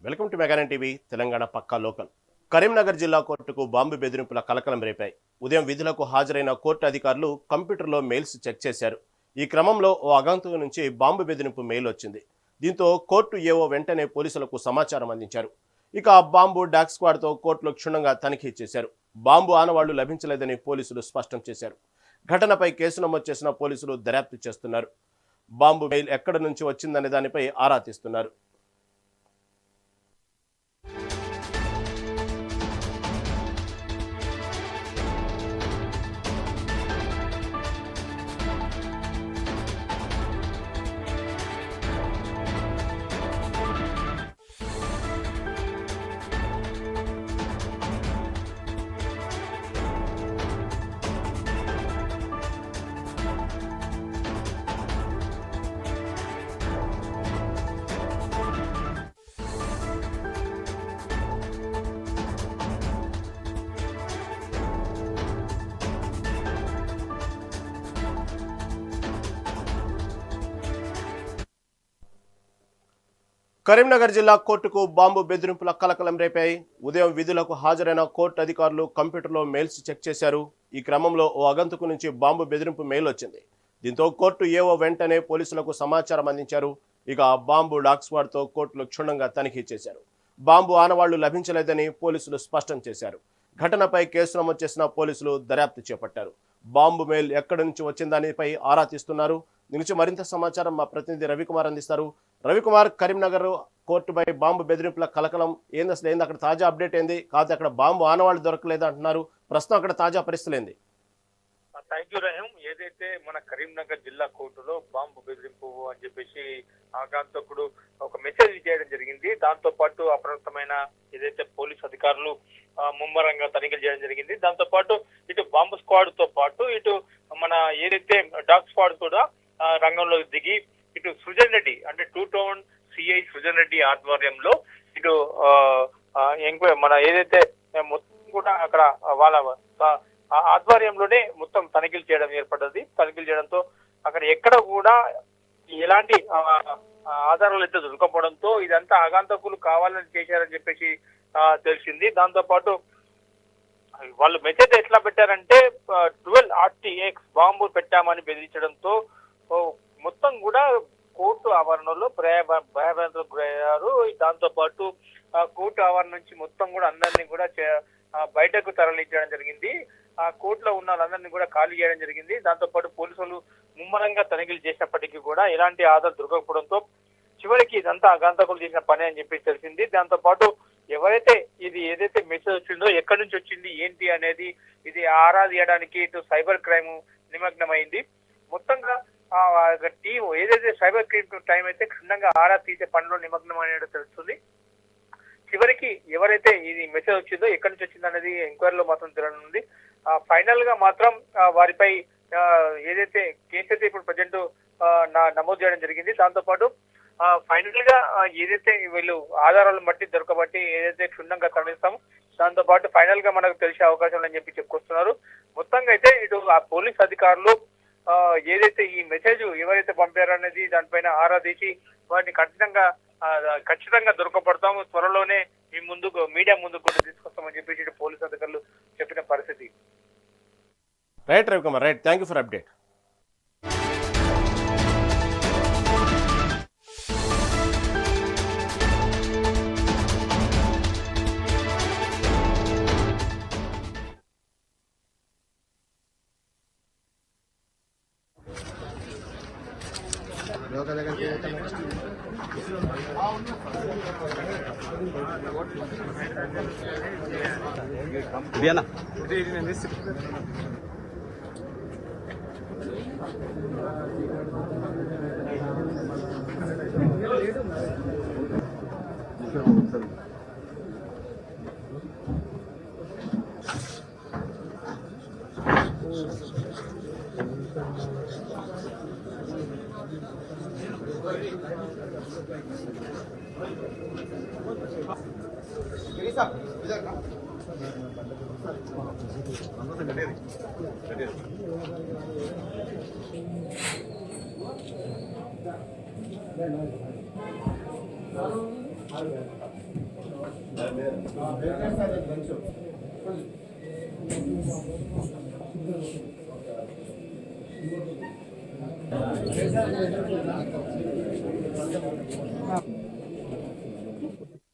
Welcome to మెగానన్ TV Telangana పక్కా local. Karimnagar జిల్లా కోర్టుకు బాంబు బెదిరింపుల కలకలం రేపాయి. ఉదయం విధులకు హాజరైన కోర్టు అధికారులు కంప్యూటర్లో మెయిల్స్ చెక్ చేశారు. ఈ క్రమంలో ఓ అగంతకు నుంచి బాంబు బెదిరింపు మెయిల్ వచ్చింది. దీంతో కోర్టు ఏవో వెంటనే పోలీసులకు సమాచారం అందించారు. ఇక ఆ బాంబు డాగ్ స్క్వాడ్తో కోర్టులో క్షుణ్ణంగా తనిఖీ చేశారు. బాంబు ఆనవాళ్లు లభించలేదని పోలీసులు స్పష్టం చేశారు. ఘటనపై కేసు నమోదు చేసిన పోలీసులు దర్యాప్తు చేస్తున్నారు. బాంబు మెయిల్ ఎక్కడి నుంచి వచ్చిందనే దానిపై ఆరా తీస్తున్నారు. కరీంనగర్ జిల్లా కోర్టుకు బాంబు బెదిరింపుల కలకలం రేపాయి. ఉదయం విధులకు హాజరైన కోర్టు అధికారులు కంప్యూటర్లో మెయిల్స్ చెక్ చేశారు. ఈ క్రమంలో ఓ అగంతకు నుంచి బాంబు బెదిరింపు మెయిల్ వచ్చింది. దీంతో కోర్టు ఏవో వెంటనే పోలీసులకు సమాచారం అందించారు. ఇక బాంబు డాగ్ స్క్వాడ్తో కోర్టులో క్షుణ్ణంగా తనిఖీ చేశారు. బాంబు ఆనవాళ్లు లభించలేదని పోలీసులు స్పష్టం చేశారు. ఘటనపై కేసు నమోదు చేసిన పోలీసులు దర్యాప్తు చేపట్టారు. బాంబు మెయిల్ ఎక్కడి నుంచి వచ్చిందనిపై ఆరా తీస్తున్నారు. దీని నుంచి మరింత సమాచారం మా ప్రతినిధి రవికుమార్ అందిస్తారు. రవికుమార్, కరీంనగర్ కోర్టుపై బాంబు బెదిరింపుల కలకలం ఏంది, అసలు ఏంది, అక్కడ తాజా అప్డేట్ ఏంది? కాదు అక్కడ బాంబు ఆనవాళ్ళు దొరకలేదు అంటున్నారు. ప్రస్తుతం అక్కడ తాజా పరిస్థితులు ఏంది? Thank you Rahim. ఏదైతే మన కరీంనగర్ జిల్లా కోర్టులో బాంబు బెదిరింపు అని చెప్పేసి ఆగంతకుడు ఒక మెసేజ్ చేయడం జరిగింది. దాంతో పాటు అప్రమత్తమైన ఏదైతే పోలీస్ అధికారులు ముమ్మరంగా తనిఖీలు చేయడం జరిగింది. దాంతో పాటు ఇటు బాంబు స్క్వాడ్ తో పాటు ఇటు మన ఏదైతే డాగ్ స్క్వాడ్ కూడా రంగంలో దిగి ఇటు సృజన్ రెడ్డి అంటే 2 టౌన్ సిఐ సృజన్ రెడ్డి ఆధ్వర్యంలో ఇటు మన ఏదైతే మొత్తం కూడా అక్కడ వాళ్ళ ఆధ్వర్యంలోనే మొత్తం తనిఖీలు చేయడం ఏర్పడ్డది. తనిఖీలు చేయడంతో అక్కడ ఎక్కడ కూడా ఎలాంటి ఆధారాలు అయితే దొరకపోవడంతో ఇదంతా ఆగంతకులు కావాలని చేశారని చెప్పేసి తెలిసింది. దాంతో పాటు వాళ్ళు మెసేజ్ ఎట్లా పెట్టారంటే 12 RTX బాంబు పెట్టామని బెదిరించడంతో మొత్తం కూడా కోర్టు ఆవరణలో భయభ్రాంతులకు గురయ్యారు. దాంతో పాటు కోర్టు ఆవరణ నుంచి మొత్తం కూడా అందరినీ కూడా బయటకు తరలించడం జరిగింది. ఆ కోర్టులో ఉన్న వాళ్ళందరినీ కూడా ఖాళీ చేయడం జరిగింది. దాంతో పాటు పోలీసులు ముమ్మరంగా తనిఖీలు చేసినప్పటికీ కూడా ఎలాంటి ఆధారం దొరకకపోవడంతో చివరికి ఇదంతా ఆగంతకులు చేసిన పని అని చెప్పి తెలిసింది. దాంతో పాటు ఎవరైతే ఇది ఏదైతే మెసేజ్ వచ్చిందో ఎక్కడి నుంచి వచ్చింది ఏంటి అనేది ఇది ఆరా తీయడానికి ఇటు సైబర్ క్రైమ్ నిమగ్నమైంది. మొత్తంగా టీం ఏదైతే సైబర్ క్రైమ్ టైం అయితే క్షుణ్ణంగా ఆరా తీసే పనిలో నిమగ్నమైనట్టు తెలుస్తుంది. చివరికి ఎవరైతే ఇది మెసేజ్ వచ్చిందో ఎక్కడి నుంచి వచ్చింది అనేది ఎంక్వైరీలో మాత్రం తెలియనుంది. ఫైనల్ గా మాత్రం వారిపై ఏదైతే కేసు అయితే ఇప్పుడు ప్రజెంట్ నమోదు చేయడం జరిగింది. దాంతో పాటు ఫైనల్ గా ఏదైతే వీళ్ళు ఆధారాలను బట్టి దొరకబట్టి ఏదైతే క్షుణ్ణంగా తరలిస్తామో దాంతో పాటు ఫైనల్ గా మనకు తెలిసే అవకాశం అని చెప్పి చెప్పుకొస్తున్నారు. మొత్తంగా అయితే ఇటు ఆ పోలీస్ అధికారులు ఏదైతే ఈ మెసేజ్ ఎవరైతే పంపారనేది దానిపైన ఆరా తీసి వాటిని ఖచ్చితంగా దొరకపడతాము, త్వరలోనే మీ ముందుకు మీడియా ముందుకు కూడా తీసుకొస్తామని చెప్పేసి పోలీస్ అధికారులు చెప్పిన పరిస్థితి. Right Ravikumar, right, thank you for update.